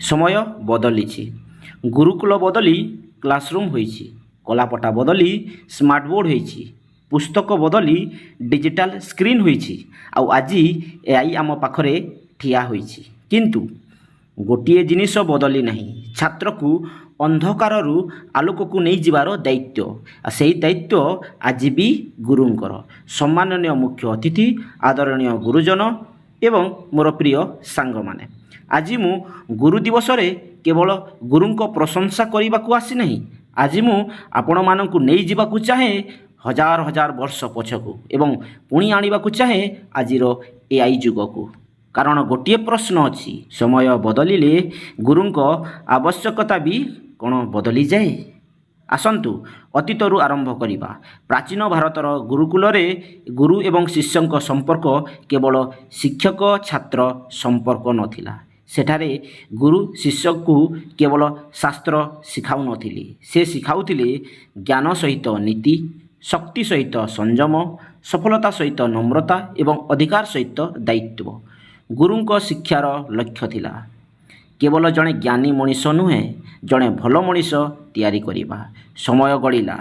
ସମୟ ବଦଳିଛି। ଗୁରୁକୁଳ ବଦଳି କ୍ଲାସରୁମ୍ ହୋଇଛି। କଳାପଟା ବଦଳି ସ୍ମାର୍ଟ ବୋର୍ଡ଼ ହୋଇଛି। ପୁସ୍ତକ ବଦଳି ଡିଜିଟାଲ ସ୍କ୍ରିନ୍ ହୋଇଛି। ଆଉ ଆଜି ଏଆଇ ଆମ ପାଖରେ ଠିଆ ହୋଇଛି। କିନ୍ତୁ ଗୋଟିଏ ଜିନିଷ ବଦଳି ନାହିଁ, ଛାତ୍ରକୁ ଅନ୍ଧକାରରୁ ଆଲୋକକୁ ନେଇଯିବାର ଦାୟିତ୍ୱ। ଆଉ ସେହି ଦାୟିତ୍ୱ ଆଜି ବି ଗୁରୁଙ୍କର। ସମ୍ମାନନୀୟ ମୁଖ୍ୟ ଅତିଥି, ଆଦରଣୀୟ ଗୁରୁଜନ ଏବଂ ମୋର ପ୍ରିୟ ସାଙ୍ଗମାନେ, ଆଜି ମୁଁ ଗୁରୁ ଦିବସରେ କେବଳ ଗୁରୁଙ୍କ ପ୍ରଶଂସା କରିବାକୁ ଆସିନାହିଁ। ଆଜି ମୁଁ ଆପଣମାନଙ୍କୁ ନେଇଯିବାକୁ ଚାହେଁ ହଜାର ହଜାର ବର୍ଷ ପଛକୁ ଏବଂ ପୁଣି ଆଣିବାକୁ ଚାହେଁ ଆଜିର ଏଆଇ ଯୁଗକୁ। କାରଣ ଗୋଟିଏ ପ୍ରଶ୍ନ ଅଛି, ସମୟ ବଦଳିଲେ ଗୁରୁଙ୍କ ଆବଶ୍ୟକତା ବି କ'ଣ ବଦଳିଯାଏ? ଆସନ୍ତୁ ଅତୀତରୁ ଆରମ୍ଭ କରିବା। ପ୍ରାଚୀନ ଭାରତର ଗୁରୁକୁଳରେ ଗୁରୁ ଏବଂ ଶିଷ୍ୟଙ୍କ ସମ୍ପର୍କ କେବଳ ଶିକ୍ଷକ ଛାତ୍ର ସମ୍ପର୍କ ନଥିଲା। ସେଠାରେ ଗୁରୁ ଶିଷ୍ୟକୁ କେବଳ ଶାସ୍ତ୍ର ଶିଖାଉନଥିଲେ, ସେ ଶିଖାଉଥିଲେ ଜ୍ଞାନ ସହିତ ନୀତି, ଶକ୍ତି ସହିତ ସଂଯମ, ସଫଳତା ସହିତ ନମ୍ରତା ଏବଂ ଅଧିକାର ସହିତ ଦାୟିତ୍ୱ। ଗୁରୁଙ୍କ ଶିକ୍ଷାର ଲକ୍ଷ୍ୟ ଥିଲା କେବଳ ଜଣେ ଜ୍ଞାନୀ ମଣିଷ ନୁହେଁ, ଜଣେ ଭଲ ମଣିଷ ତିଆରି କରିବା। ସମୟ ଗଡ଼ିଲା,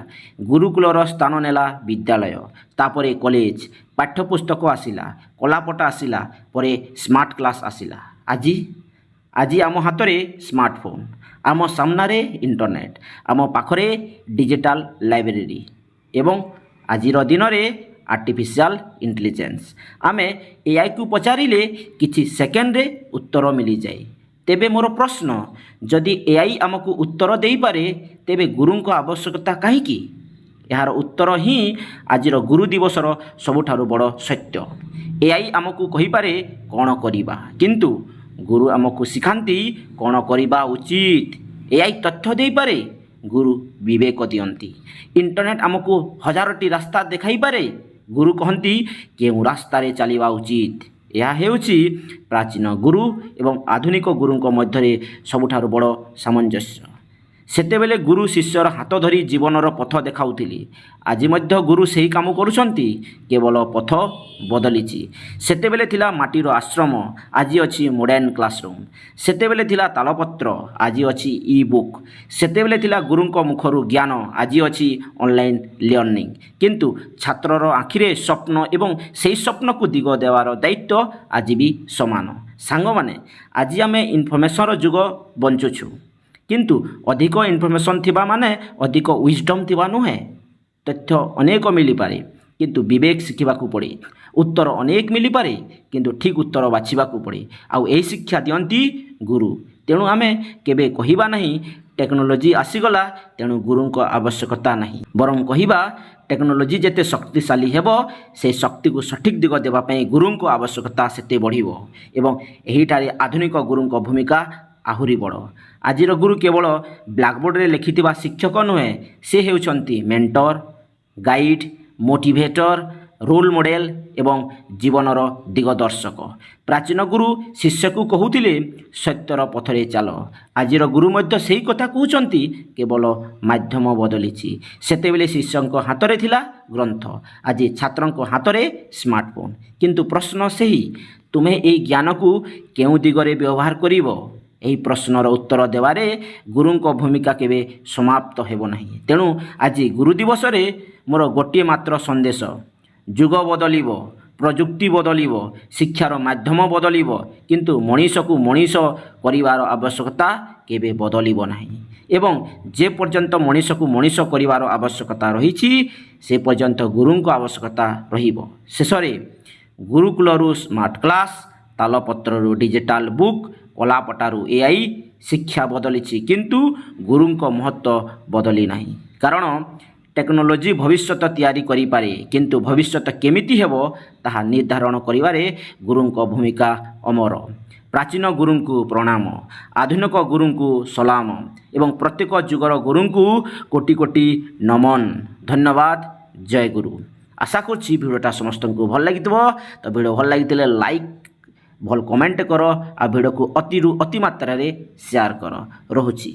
ଗୁରୁକୁଳର ସ୍ଥାନ ନେଲା ବିଦ୍ୟାଳୟ, ତାପରେ କଲେଜ, ପାଠ୍ୟପୁସ୍ତକ ଆସିଲା, କଳାପଟା ଆସିଲା, ପରେ ସ୍ମାର୍ଟ କ୍ଲାସ୍ ଆସିଲା। ଆଜି ଆମ ହାତରେ ସ୍ମାର୍ଟଫୋନ୍, ଆମ ସାମ୍ନାରେ ଇଣ୍ଟରନେଟ୍, ଆମ ପାଖରେ ଡିଜିଟାଲ ଲାଇବ୍ରେରୀ ଏବଂ ଆଜିର ଦିନରେ ଆର୍ଟିଫିସିଆଲ ଇଣ୍ଟେଲିଜେନ୍ସ। ଆମେ ଏଆଇକୁ ପଚାରିଲେ କିଛି ସେକେଣ୍ଡରେ ଉତ୍ତର ମିଳିଯାଏ। ତେବେ ମୋର ପ୍ରଶ୍ନ, ଯଦି ଏଆଇ ଆମକୁ ଉତ୍ତର ଦେଇପାରେ, ତେବେ ଗୁରୁଙ୍କ ଆବଶ୍ୟକତା କାହିଁକି? ଏହାର ଉତ୍ତର ହିଁ ଆଜିର ଗୁରୁ ଦିବସର ସବୁଠାରୁ ବଡ଼ ସତ୍ୟ। ଏଆଇ ଆମକୁ କହିପାରେ କ'ଣ କରିବା, କିନ୍ତୁ ଗୁରୁ ଆମକୁ ଶିଖାନ୍ତି କ'ଣ କରିବା ଉଚିତ। ଏଆଇ ତଥ୍ୟ ଦେଇପାରେ, ଗୁରୁ ବିବେକ ଦିଅନ୍ତି। ଇଣ୍ଟରନେଟ୍ ଆମକୁ ହଜାରଟି ରାସ୍ତା ଦେଖାଇପାରେ, ଗୁରୁ କହନ୍ତି କେଉଁ ରାସ୍ତାରେ ଚାଲିବା ଉଚିତ। ଏହା ହେଉଛି ପ୍ରାଚୀନ ଗୁରୁ ଏବଂ ଆଧୁନିକ ଗୁରୁଙ୍କ ମଧ୍ୟରେ ସବୁଠାରୁ ବଡ଼ ସାମଞ୍ଜସ୍ୟ। ସେତେବେଳେ ଗୁରୁ ଶିଷ୍ୟର ହାତ ଧରି ଜୀବନର ପଥ ଦେଖାଉଥିଲେ। ଆଜି ମଧ୍ୟ ଗୁରୁ ସେହି କାମ କରୁଛନ୍ତି, କେବଳ ପଥ ବଦଳିଛି। ସେତେବେଳେ ଥିଲା ମାଟିର ଆଶ୍ରମ, ଆଜି ଅଛି ମଡ଼ର୍ଣ୍ଣ କ୍ଲାସରୁମ୍। ସେତେବେଳେ ଥିଲା ତାଳପତ୍ର, ଆଜି ଅଛି ଇ ବୁକ୍। ସେତେବେଳେ ଥିଲା ଗୁରୁଙ୍କ ମୁଖରୁ ଜ୍ଞାନ, ଆଜି ଅଛି ଅନଲାଇନ୍ ଲର୍ଣ୍ଣିଂ। କିନ୍ତୁ ଛାତ୍ରର ଆଖିରେ ସ୍ୱପ୍ନ ଏବଂ ସେହି ସ୍ୱପ୍ନକୁ ଦିଗ ଦେବାର ଦାୟିତ୍ୱ ଆଜି ବି ସମାନ। ସାଙ୍ଗମାନେ, ଆଜି ଆମେ ଇନଫର୍ମେସନର ଯୁଗ ବଞ୍ଚୁଛୁ, କିନ୍ତୁ ଅଧିକ ଇନଫର୍ମେସନ୍ ଥିବା ମାନେ ଅଧିକ ୱିଜଡମ୍ ଥିବା ନୁହେଁ। ତଥ୍ୟ ଅନେକ ମିଳିପାରେ, କିନ୍ତୁ ବିବେକ ଶିଖିବାକୁ ପଡ଼େ। ଉତ୍ତର ଅନେକ ମିଳିପାରେ, କିନ୍ତୁ ଠିକ୍ ଉତ୍ତର ବାଛିବାକୁ ପଡ଼େ। ଆଉ ଏହି ଶିକ୍ଷା ଦିଅନ୍ତି ଗୁରୁ। ତେଣୁ ଆମେ କେବେ କହିବା ନାହିଁ ଟେକ୍ନୋଲୋଜି ଆସିଗଲା, ତେଣୁ ଗୁରୁଙ୍କ ଆବଶ୍ୟକତା ନାହିଁ। ବରଂ କହିବା ଟେକ୍ନୋଲୋଜି ଯେତେ ଶକ୍ତିଶାଳୀ ହେବ, ସେହି ଶକ୍ତିକୁ ସଠିକ୍ ଦିଗ ଦେବା ପାଇଁ ଗୁରୁଙ୍କ ଆବଶ୍ୟକତା ସେତେ ବଢ଼ିବ। ଏବଂ ଏହିଠାରେ ଆଧୁନିକ ଗୁରୁଙ୍କ ଭୂମିକା ଆହୁରି ବଡ଼। ଆଜିର ଗୁରୁ କେବଳ ବ୍ଲାକବୋର୍ଡ଼ରେ ଲେଖିଥିବା ଶିକ୍ଷକ ନୁହେଁ, ସେ ହେଉଛନ୍ତି ମେଣ୍ଟର, ଗାଇଡ଼, ମୋଟିଭେଟର, ରୋଲ୍ ମଡ଼େଲ ଏବଂ ଜୀବନର ଦିଗଦର୍ଶକ। ପ୍ରାଚୀନ ଗୁରୁ ଶିଷ୍ୟକୁ କହୁଥିଲେ ସତ୍ୟର ପଥରେ ଚାଲ। ଆଜିର ଗୁରୁ ମଧ୍ୟ ସେହି କଥା କହୁଛନ୍ତି, କେବଳ ମାଧ୍ୟମ ବଦଳିଛି। ସେତେବେଳେ ଶିଷ୍ୟଙ୍କ ହାତରେ ଥିଲା ଗ୍ରନ୍ଥ, ଆଜି ଛାତ୍ରଙ୍କ ହାତରେ ସ୍ମାର୍ଟଫୋନ୍। କିନ୍ତୁ ପ୍ରଶ୍ନ ସେହି, ତୁମେ ଏହି ଜ୍ଞାନକୁ କେଉଁ ଦିଗରେ ବ୍ୟବହାର କରିବ? ଏହି ପ୍ରଶ୍ନର ଉତ୍ତର ଦେବାରେ ଗୁରୁଙ୍କ ଭୂମିକା କେବେ ସମାପ୍ତ ହେବ ନାହିଁ। ତେଣୁ ଆଜି ଗୁରୁ ଦିବସରେ ମୋର ଗୋଟିଏ ମାତ୍ର ସନ୍ଦେଶ, ଯୁଗ ବଦଳିବ, ପ୍ରଯୁକ୍ତି ବଦଳିବ, ଶିକ୍ଷାର ମାଧ୍ୟମ ବଦଳିବ, କିନ୍ତୁ ମଣିଷକୁ ମଣିଷ କରିବାର ଆବଶ୍ୟକତା କେବେ ବଦଳିବ ନାହିଁ। ଏବଂ ଯେ ପର୍ଯ୍ୟନ୍ତ ମଣିଷକୁ ମଣିଷ କରିବାର ଆବଶ୍ୟକତା ରହିଛି, ସେ ପର୍ଯ୍ୟନ୍ତ ଗୁରୁଙ୍କ ଆବଶ୍ୟକତା ରହିବ। ଶେଷରେ ଗୁରୁକୁଳରୁ ସ୍ମାର୍ଟ କ୍ଲାସ୍, ତାଳପତ୍ରରୁ ଡିଜିଟାଲ ବୁକ୍, କଳାପଟାରୁ ଏଆଇ, ଶିକ୍ଷା ବଦଳିଛି, କିନ୍ତୁ ଗୁରୁଙ୍କ ମହତ୍ତ୍ୱ ବଦଳି ନାହିଁ। କାରଣ ଟେକ୍ନୋଲୋଜି ଭବିଷ୍ୟତ ତିଆରି କରିପାରେ, କିନ୍ତୁ ଭବିଷ୍ୟତ କେମିତି ହେବ ତାହା ନିର୍ଦ୍ଧାରଣ କରିବାରେ ଗୁରୁଙ୍କ ଭୂମିକା ଅମର। ପ୍ରାଚୀନ ଗୁରୁଙ୍କୁ ପ୍ରଣାମ, ଆଧୁନିକ ଗୁରୁଙ୍କୁ ସଲାମ ଏବଂ ପ୍ରତ୍ୟେକ ଯୁଗର ଗୁରୁଙ୍କୁ କୋଟି କୋଟି ନମନ। ଧନ୍ୟବାଦ। ଜୟ ଗୁରୁ। ଆଶା କରୁଛି ଭିଡ଼ିଓଟା ସମସ୍ତଙ୍କୁ ଭଲ ଲାଗିଥିବ। ତ ଭିଡ଼ିଓ ଭଲ ଲାଗିଥିଲେ ଲାଇକ୍, ଭଲ କମେଣ୍ଟ କର, ଆଉ ଭିଡ଼ିଓକୁ ଅତିରୁ ଅତି ମାତ୍ରାରେ ସେୟାର କର। ରହୁଛି।